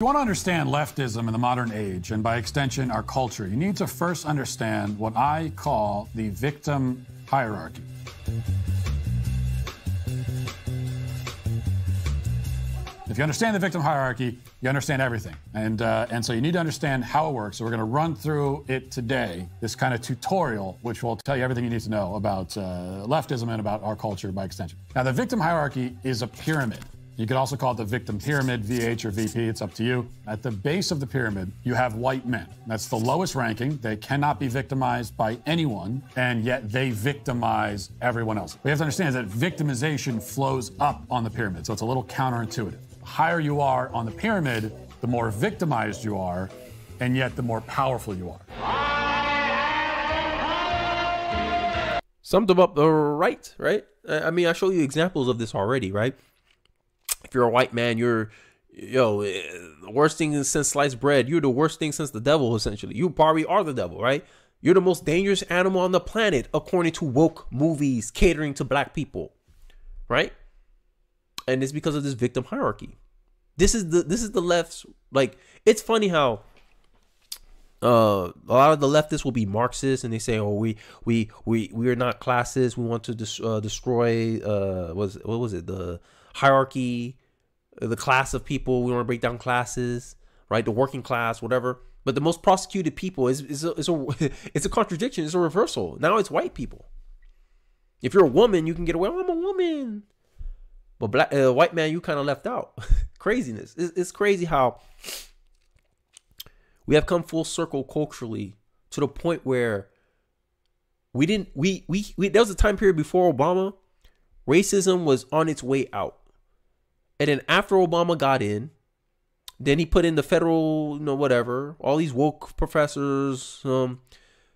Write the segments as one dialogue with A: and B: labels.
A: you want to understand leftism in the modern age, and by extension our culture, you need to first understand what I call the victim hierarchy. If you understand the victim hierarchy, you understand everything. And so you need to understand how it works. So we're going to run through it today, this kind of tutorial, which will tell you everything you need to know about leftism and about our culture by extension. Now, the victim hierarchy is a pyramid. You could also call it the victim pyramid, VH or VP, it's up to you. At the base of the pyramid, you have white men. That's the lowest ranking. They cannot be victimized by anyone, and yet they victimize everyone else. What you have to understand is that victimization flows up on the pyramid, so it's a little counterintuitive. The higher you are on the pyramid, the more victimized you are, and yet the more powerful you are.
B: Summed them up right? I mean, I show you examples of this already, right? If you're a white man, you're, the worst thing since sliced bread. You're the worst thing since the devil, essentially. You probably are the devil, right? You're the most dangerous animal on the planet, according to woke movies catering to black people, right? And it's because of this victim hierarchy. This is the left's, like, it's funny how a lot of the leftists will be Marxists, and they say, "Oh, we are not classists. We want to destroy what was it? The hierarchy, the class of people. We want to break down classes, right? The working class, whatever." But the most prosecuted people is a contradiction. It's a reversal. Now it's white people. If you're a woman, you can get away. Oh, I'm a woman. But white man, you kind of left out. Craziness. It's crazy how we have come full circle culturally to the point where there was a time period before Obama, racism was on its way out. And then after Obama got in, then he put in the federal, whatever, all these woke professors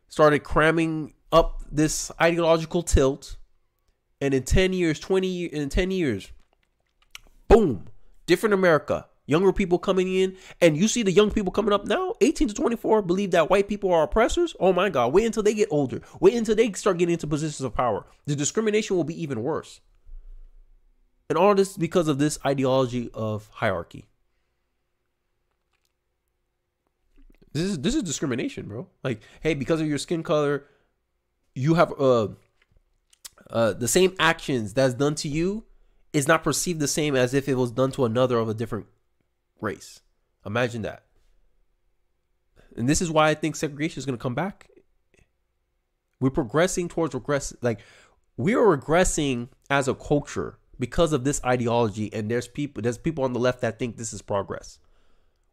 B: started cramming up this ideological tilt. And in 10 years, boom, different America. Younger people coming in. And you see the young people coming up now, 18 to 24, believe that white people are oppressors. Oh my God, wait until they get older. Wait until they start getting into positions of power. The discrimination will be even worse. And all this because of this ideology of hierarchy. This is discrimination, bro. Like, hey, because of your skin color, you have the same actions that's done to you is not perceived the same as if it was done to another of a different race. Imagine that. And this is why I think segregation is going to come back. We're progressing towards regress. Like, we are regressing as a culture because of this ideology. And there's people on the left that think this is progress.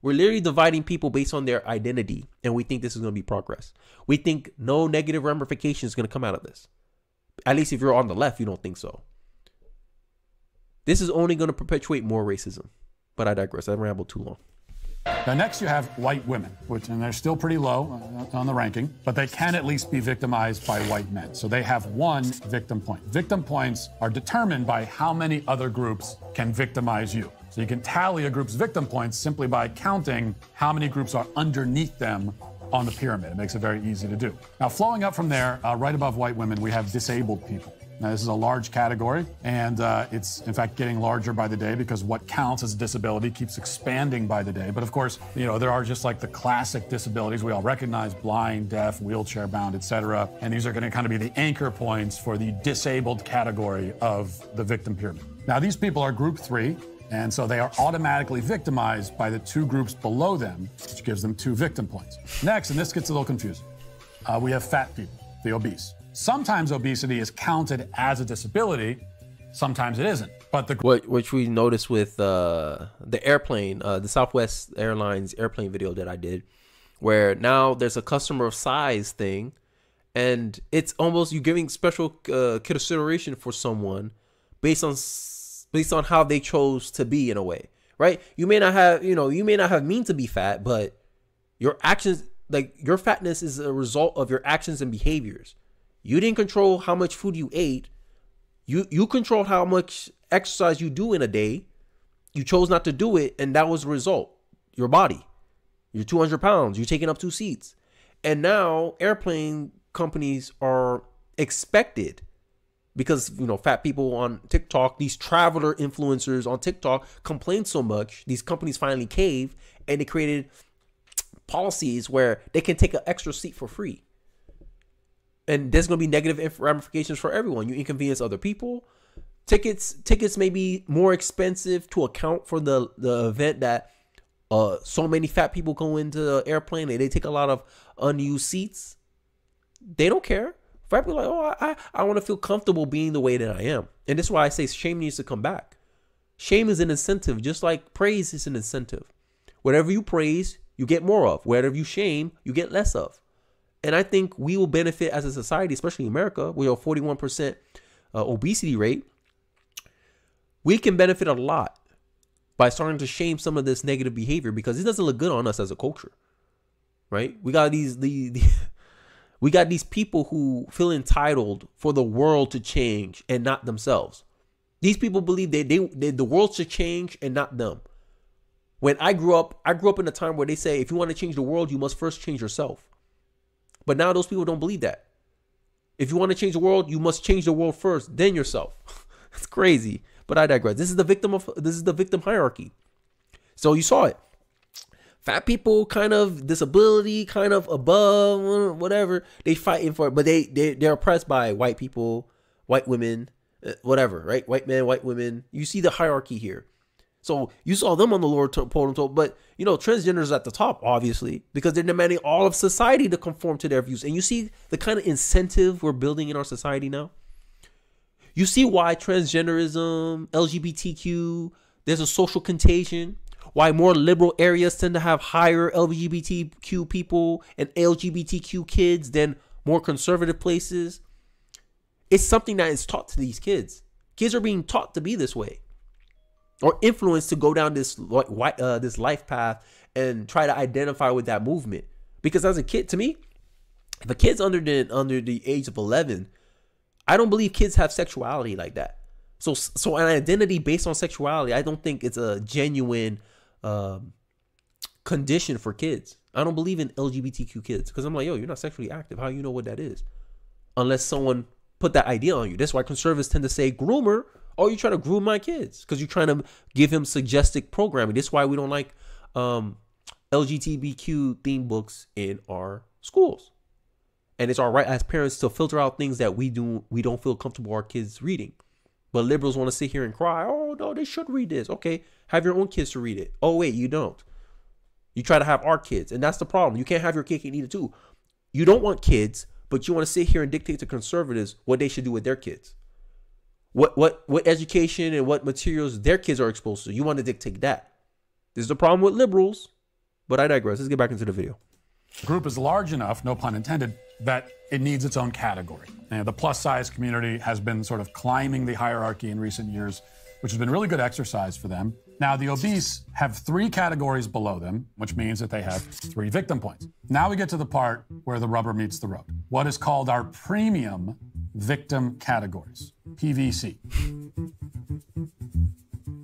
B: We're literally dividing people based on their identity. And we think this is going to be progress. We think no negative ramification is going to come out of this. At least if you're on the left, you don't think so. This is only going to perpetuate more racism. But I digress. I rambled too long.
A: Now, next you have white women, and they're still pretty low on the ranking, but they can at least be victimized by white men. So they have one victim point. Victim points are determined by how many other groups can victimize you. So you can tally a group's victim points simply by counting how many groups are underneath them on the pyramid. It makes it very easy to do. Now, flowing up from there, right above white women, we have disabled people. Now, this is a large category, and it's, in fact, getting larger by the day because what counts as a disability keeps expanding by the day. But, of course, there are just like the classic disabilities we all recognize: blind, deaf, wheelchair-bound, etc. And these are going to kind of be the anchor points for the disabled category of the victim pyramid. Now, these people are group 3, and so they are automatically victimized by the 2 groups below them, which gives them 2 victim points. Next, and this gets a little confusing, we have fat people, the obese. Sometimes obesity is counted as a disability, sometimes it isn't. But
B: which we noticed with the airplane, the Southwest Airlines airplane video that I did, where now there's a customer of size thing, and it's almost you giving special consideration for someone based on how they chose to be in a way, right? You may not have mean to be fat, but your actions, like your fatness, is a result of your actions and behaviors. You didn't control how much food you ate. You controlled how much exercise you do in a day. You chose not to do it, and that was the result. Your body. You're 200 pounds. You're taking up 2 seats. And now airplane companies are expected, because, fat people on TikTok, these traveler influencers on TikTok complain so much, these companies finally cave, and they created policies where they can take an extra seat for free. And there's going to be negative ramifications for everyone. You inconvenience other people. Tickets may be more expensive to account for the event that so many fat people go into the airplane and they take a lot of unused seats. They don't care. Fat people are like, I want to feel comfortable being the way that I am. And this is why I say shame needs to come back. Shame is an incentive, just like praise is an incentive. Whatever you praise, you get more of. Whatever you shame, you get less of. And I think we will benefit as a society, especially in America, with a 41% obesity rate. We can benefit a lot by starting to shame some of this negative behavior because it doesn't look good on us as a culture, right? We got we got these people who feel entitled for the world to change and not themselves. These people believe the world should change and not them. When I grew up in a time where they say, if you want to change the world, you must first change yourself. But now those people don't believe that. If you want to change the world, you must change the world first, then yourself. It's crazy. But I digress. This is the victim hierarchy. So you saw it. Fat people, kind of disability, kind of above, whatever. They fighting for it, but they're oppressed by white people, white women, whatever, right? White men, white women. You see the hierarchy here. So you saw them on the lower podium, but you know, transgenders at the top, obviously, because they're demanding all of society to conform to their views. And you see the kind of incentive we're building in our society now. You see why transgenderism, LGBTQ, there's a social contagion. Why more liberal areas tend to have higher LGBTQ people and LGBTQ kids than more conservative places. It's something that is taught to these kids. Kids are being taught to be this way, or influenced to go down this life path and try to identify with that movement. Because as a kid, to me, if a kid's under the age of 11, I don't believe kids have sexuality like that. So an identity based on sexuality, I don't think it's a genuine condition for kids. I don't believe in LGBTQ kids because I'm like, yo, you're not sexually active. How you know what that is? Unless someone put that idea on you. That's why conservatives tend to say groomer. Oh, you're trying to groom my kids because you're trying to give him suggestive programming. That's why we don't like LGBTQ theme books in our schools. And it's our right as parents to filter out things that we don't feel comfortable our kids reading. But liberals want to sit here and cry, oh, no, they should read this. Okay, have your own kids to read it. Oh, wait, you don't. You try to have our kids. And that's the problem. You can't have your cake and eat it too. You don't want kids, but you want to sit here and dictate to conservatives what they should do with their kids. What education and what materials their kids are exposed to. You want to dictate that. This is the problem with liberals. But I digress. Let's get back into the video.
A: The group is large enough, no pun intended, that it needs its own category. And the plus size community has been sort of climbing the hierarchy in recent years, which has been really good exercise for them. Now, the obese have 3 categories below them, which means that they have 3 victim points. Now we get to the part where the rubber meets the road. What is called our premium victim categories, PVC.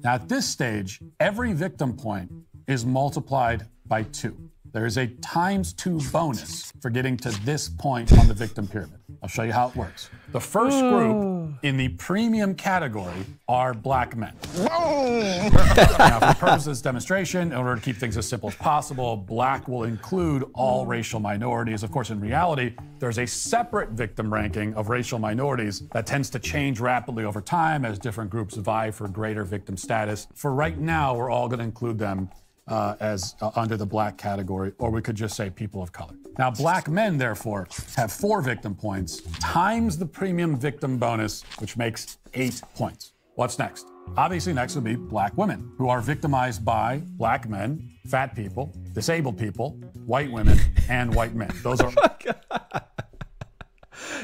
A: Now, at this stage, every victim point is multiplied by 2. There is a ×2 bonus for getting to this point on the victim pyramid. I'll show you how it works. The first group in the premium category are black men. Now, for the purpose of this demonstration, in order to keep things as simple as possible, black will include all racial minorities. Of course, in reality, there's a separate victim ranking of racial minorities that tends to change rapidly over time as different groups vie for greater victim status. For right now, we're all going to include them as under the black category, or we could just say people of color. Now, black men, therefore, have 4 victim points times the premium victim bonus, which makes 8 points. What's next? Obviously, next would be black women, who are victimized by black men, fat people, disabled people, white women, and white men. Those are...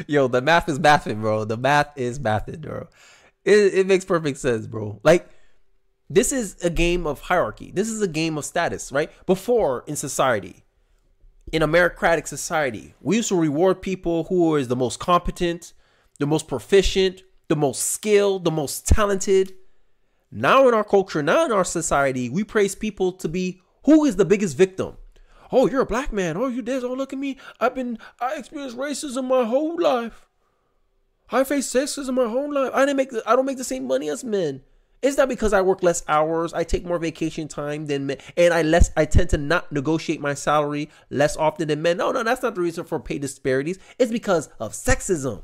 B: Yo, the math is mathing, bro. The math is mathing, bro. It makes perfect sense, bro. Like, this is a game of hierarchy. This is a game of status, right? Before, in society, in a meritocratic society, we used to reward people who is the most competent, the most proficient, the most skilled, the most talented. Now in our culture, now in our society, we praise people to be who is the biggest victim. Oh, you're a black man. Oh, you this. Oh, look at me. I experienced racism my whole life. I faced sexism my whole life. I don't make the same money as men. It's not because I work less hours, I take more vacation time than men, and I tend to not negotiate my salary less often than men. No, that's not the reason for pay disparities. It's because of sexism.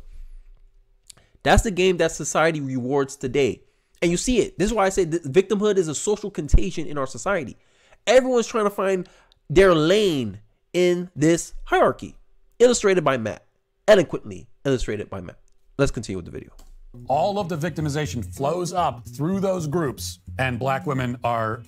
B: That's the game that society rewards today. And you see it. This is why I say victimhood is a social contagion in our society. Everyone's trying to find their lane in this hierarchy. Illustrated by Matt. Eloquently illustrated by Matt. Let's continue with the video.
A: All of the victimization flows up through those groups, and black women are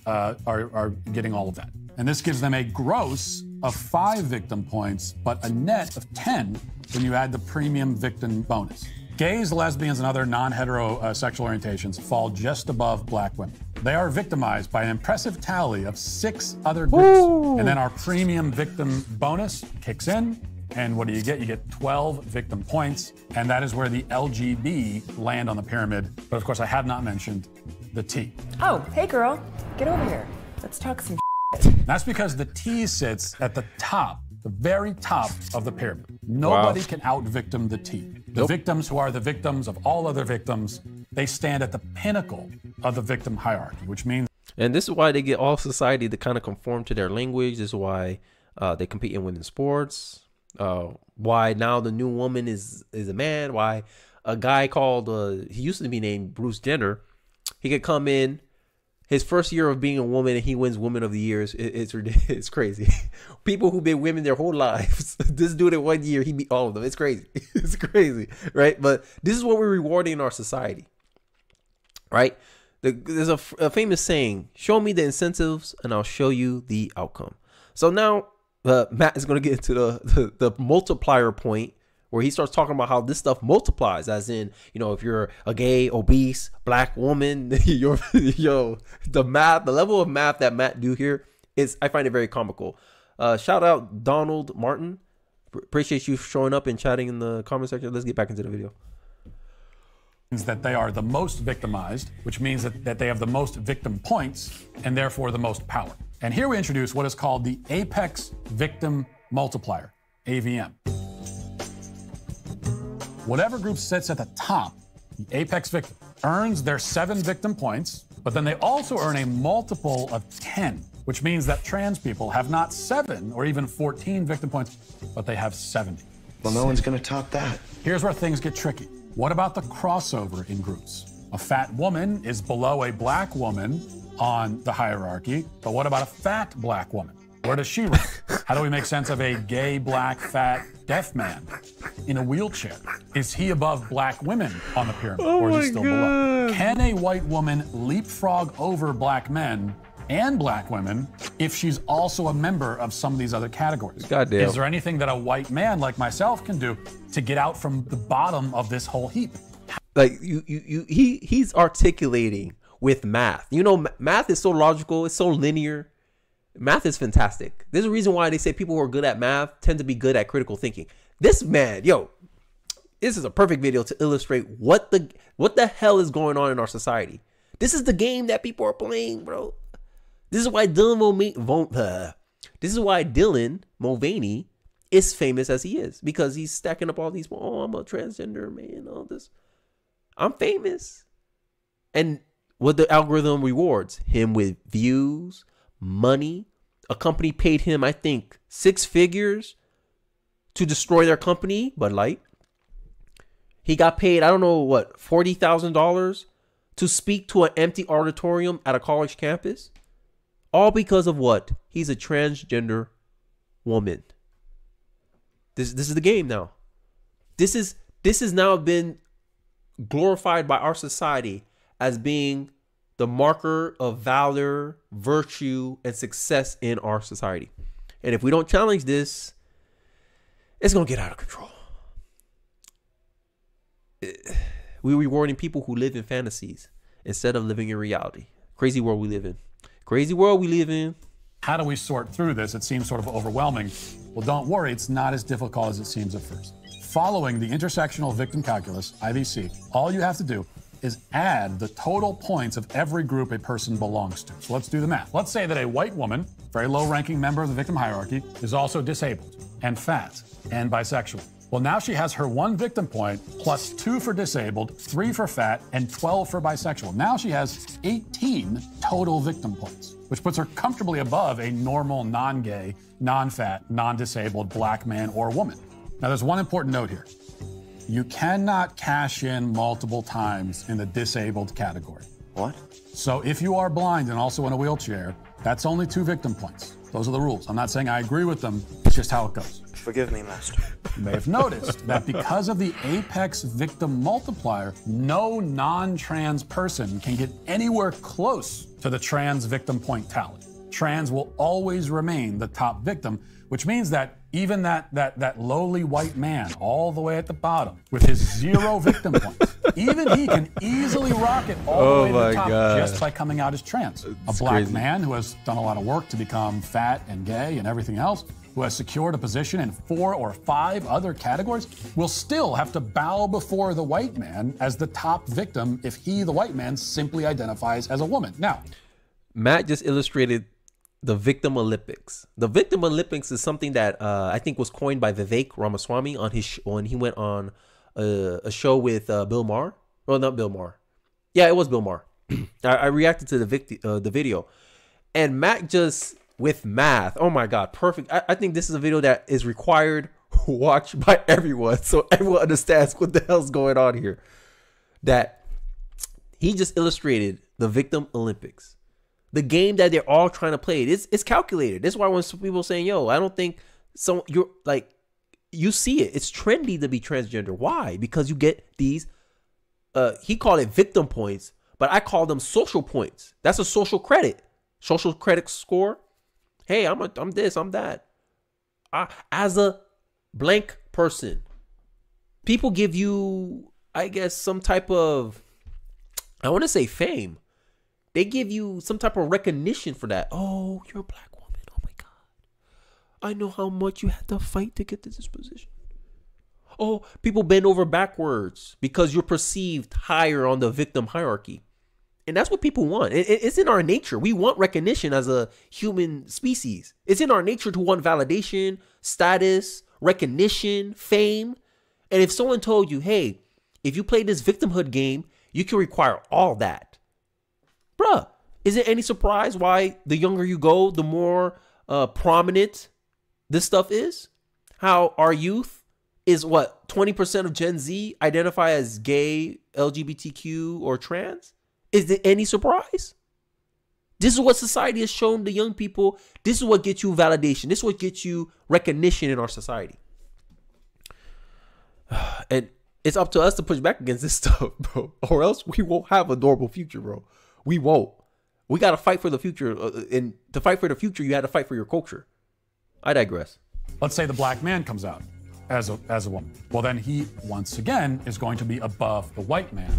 A: getting all of that. And this gives them a gross of 5 victim points, but a net of 10 when you add the premium victim bonus. Gays, lesbians, and other non-hetero sexual orientations fall just above black women. They are victimized by an impressive tally of 6 other groups. Ooh. And then our premium victim bonus kicks in. And what do you get? You get 12 victim points. And that is where the LGB land on the pyramid. But of course, I have not mentioned the T.
C: Oh, hey girl, get over here. Let's talk some shit.
A: That's because the T sits at the top, the very top of the pyramid. Nobody can out-victim the T. The victims who are the victims of all other victims, they stand at the pinnacle of the victim hierarchy, which means...
B: And this is why they get all society to kind of conform to their language. This is why they compete in women's sports. Why now the new woman is a man. Why a guy called, he used to be named Bruce Jenner, he could come in his first year of being a woman and he wins Woman of the Year. It's crazy. People who've been women their whole lives, this dude in 1 year, he beat all of them. It's crazy. It's crazy, right? But this is what we're rewarding in our society, right? There's a famous saying, show me the incentives and I'll show you the outcome. So now Matt is going to get into the multiplier point where he starts talking about how this stuff multiplies, as in, you know, if you're a gay, obese, black woman, the level of math that Matt do here is, I find it very comical. Shout out Donald Martin. Appreciate you showing up and chatting in the comment section. Let's get back into the video.
A: That they are the most victimized, which means that they have the most victim points and therefore the most power. And here we introduce what is called the Apex Victim Multiplier, AVM. Whatever group sits at the top, the apex victim, earns their 7 victim points, but then they also earn a multiple of 10, which means that trans people have not 7 or even 14 victim points, but they have 70.
D: Well, no one's gonna top that.
A: Here's where things get tricky. What about the crossover in groups? A fat woman is below a black woman on the hierarchy, but what about a fat black woman? Where does she rank? How do we make sense of a gay, black, fat, deaf man in a wheelchair? Is he above black women on the pyramid, or is he still below? Can a white woman leapfrog over black men and black women if she's also a member of some of these other categories?
B: Goddamn.
A: Is there anything that a white man like myself can do to get out from the bottom of this whole heap?
B: Like he's articulating with math. You know, math is so logical, it's so linear. Math is fantastic. There's a reason why they say people who are good at math tend to be good at critical thinking. This man, this is a perfect video to illustrate what the hell is going on in our society. This is the game that people are playing, bro. This is why Dylan Mulvaney is famous as he is, because he's stacking up all these, oh, I'm a transgender man, all this. I'm famous. And what the algorithm rewards him with views, money. A company paid him, I think, 6 figures to destroy their company, Bud Light. He got paid, I don't know what, $40,000 to speak to an empty auditorium at a college campus. All because of what? He's a transgender woman. This is the game now. This has now been glorified by our society as being the marker of valor, virtue, and success in our society. And if we don't challenge this, it's going to get out of control. We're rewarding people who live in fantasies instead of living in reality. Crazy world we live in. Crazy world we live in.
A: How do we sort through this? It seems sort of overwhelming. Well, don't worry, it's not as difficult as it seems at first. Following the intersectional victim calculus, IVC, all you have to do is add the total points of every group a person belongs to. So let's do the math. Let's say that a white woman, very low-ranking member of the victim hierarchy, is also disabled and fat and bisexual. Well, now she has her 1 victim point plus 2 for disabled, 3 for fat, and 12 for bisexual. Now she has 18 total victim points, which puts her comfortably above a normal non-gay, non-fat, non-disabled black man or woman. Now, there's one important note here. You cannot cash in multiple times in the disabled category.
D: What?
A: So if you are blind and also in a wheelchair, that's only 2 victim points. Those are the rules. I'm not saying I agree with them. It's just how it goes.
D: Forgive me, Master.
A: You may have noticed that because of the apex victim multiplier, no non-trans person can get anywhere close to the trans victim point tally. Trans will always remain the top victim, which means that even that lowly white man all the way at the bottom with his 0 victim points, even he can easily rocket all the way to the top just by coming out as trans. A black man who has done a lot of work to become fat and gay and everything else, who has secured a position in 4 or 5 other categories, will still have to bow before the white man as the top victim if he, the white man, simply identifies as a woman. Now,
B: Matt just illustrated the Victim Olympics. The Victim Olympics is something that I think was coined by Vivek Ramaswamy on his when he went on a show with Bill Maher. Well, not Bill Maher. Yeah, it was Bill Maher. I reacted to the video, and Matt just with math. Oh my God, perfect. I think this is a video that is required watched by everyone, so everyone understands what the hell's going on here. That he just illustrated the Victim Olympics. The game that they're all trying to play. It's calculated. That's why when some people saying, yo, I don't think so, you're like, you see it. It's trendy to be transgender. Why? Because you get these, he called it victim points, but I call them social points. That's a social credit. Social credit score. Hey, I'm this, I'm that. As a blank person, people give you, I guess, some type of, I want to say fame. They give you some type of recognition for that. Oh, you're a black woman. Oh my God. I know how much you had to fight to get to this position. Oh, people bend over backwards because you're perceived higher on the victim hierarchy. And that's what people want. It's in our nature. We want recognition as a human species. It's in our nature to want validation, status, recognition, fame. And if someone told you, hey, if you play this victimhood game, you can require all that. Bruh, is it any surprise why the younger you go, the more prominent this stuff is? How our youth is what, 20% of Gen Z identify as gay, LGBTQ, or trans? Is it any surprise? This is what society has shown the young people. This is what gets you validation. This is what gets you recognition in our society. And it's up to us to push back against this stuff, bro. Or else we won't have a normal future, bro. We won't. We got to fight for the future. And to fight for the future, you had to fight for your culture. I digress.
A: Let's say the black man comes out as a woman. Well, then he, once again, is going to be above the white man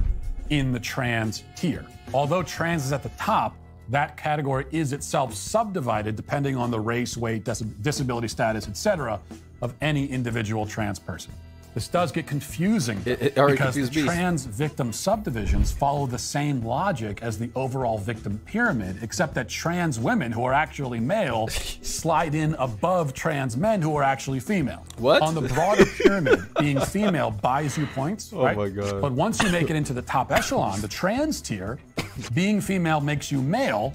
A: in the trans tier. Although trans is at the top, that category is itself subdivided depending on the race, weight, disability status, etc. of any individual trans person. This does get confusing because the trans victim subdivisions follow the same logic as the overall victim pyramid, except that trans women who are actually male slide in above trans men who are actually female.
B: What?
A: On the broader pyramid, being female buys you points, right?
B: Oh my God.
A: But once you make it into the top echelon, the trans tier, being female makes you male,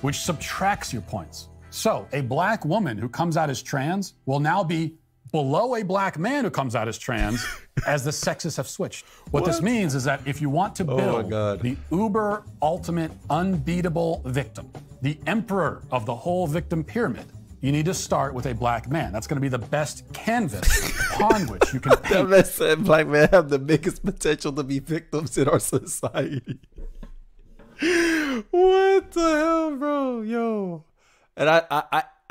A: which subtracts your points. So a black woman who comes out as trans will now be below a black man who comes out as trans as the sexes have switched. What this means is that if you want to build the uber ultimate unbeatable victim, the emperor of the whole victim pyramid, you need to start with a black man. That's going to be the best canvas upon which you can paint.
B: That said, black men have the biggest potential to be victims in our society. What the hell, bro? Yo. And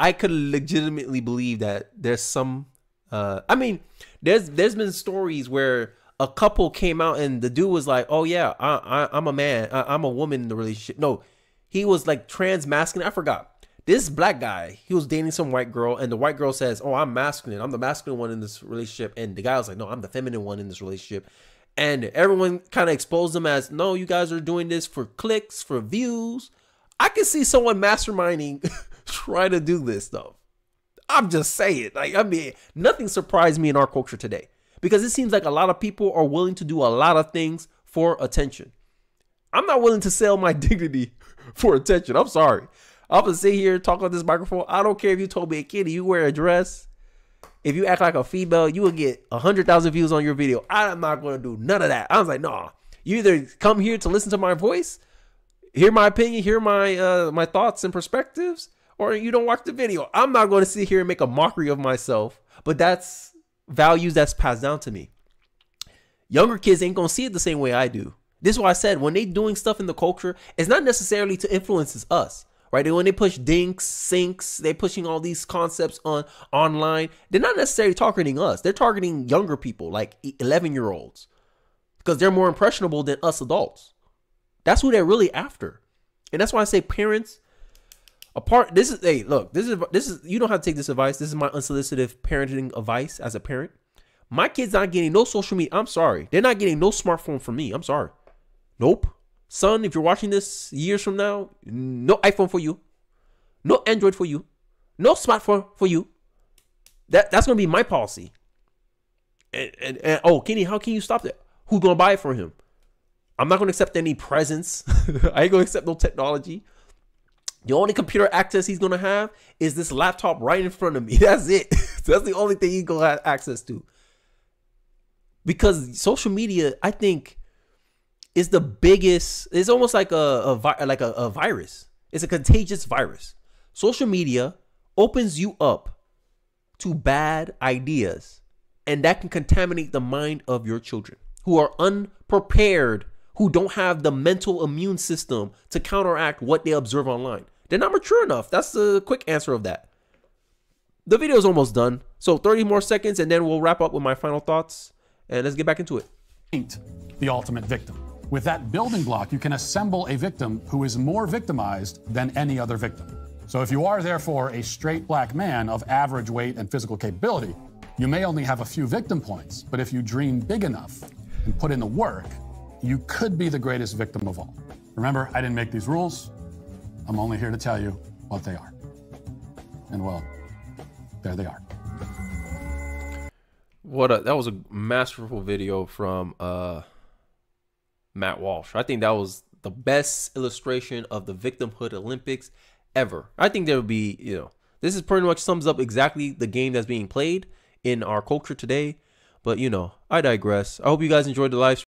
B: I could legitimately believe that there's some I mean, there's been stories where a couple came out and the dude was like, oh yeah, I'm a man, I'm a woman in the relationship. No, he was like trans masculine. I forgot. This black guy, he was dating some white girl, and the white girl says, oh, I'm masculine, I'm the masculine one in this relationship, and the guy was like, no, I'm the feminine one in this relationship. And everyone kind of exposed them as, no, you guys are doing this for clicks, for views. I can see someone masterminding trying to do this though. I'm just saying, like, I mean, nothing surprised me in our culture today. because it seems like a lot of people are willing to do a lot of things for attention. I'm not willing to sell my dignity for attention. I'm sorry. I'm going to sit here and talk on this microphone. I don't care if you told me, Kitty, you wear a dress. If you act like a female, you will get 100,000 views on your video. I'm not going to do none of that. I was like, nah, you either come here to listen to my voice, hear my opinion, hear my thoughts and perspectives, or you don't watch the video. I'm not going to sit here and make a mockery of myself, but that's values that's passed down to me. Younger kids ain't going to see it the same way I do. This is why I said when they doing stuff in the culture, it's not necessarily to influence us, right? When they push dinks, sinks, they're pushing all these concepts online. They're not necessarily targeting us. They're targeting younger people, like 11-year-olds, because they're more impressionable than us adults. That's who they're really after. And that's why I say parents apart. This is, hey, look, this is, you don't have to take this advice. This is my unsolicited parenting advice as a parent. My kid's not getting no social media. I'm sorry. They're not getting no smartphone from me. I'm sorry. Nope. Son, if you're watching this years from now, no iPhone for you. No Android for you. No smartphone for you. That's going to be my policy. And oh, Kenny, how can you stop that? Who's going to buy it for him? I'm not going to accept any presents. I ain't going to accept no technology. The only computer access he's going to have is this laptop right in front of me. That's it. That's the only thing he's going to have access to. Because social media, I think, is the biggest. It's almost like a virus. It's a contagious virus. Social media opens you up to bad ideas, and that can contaminate the mind of your children who are unprepared, who don't have the mental immune system to counteract what they observe online. They're not mature enough. That's the quick answer of that. The video is almost done, so 30 more seconds, and then we'll wrap up with my final thoughts, and let's get back into it.
A: Ain't the ultimate victim. With that building block, you can assemble a victim who is more victimized than any other victim. So if you are therefore a straight black man of average weight and physical capability, you may only have a few victim points, but if you dream big enough and put in the work, you could be the greatest victim of all. Remember, I didn't make these rules. I'm only here to tell you what they are. And well, there they are.
B: That was a masterful video from Matt Walsh. I think that was the best illustration of the victimhood Olympics ever. I think there would be, this is pretty much sums up exactly the game that's being played in our culture today. But, I digress. I hope you guys enjoyed the live stream.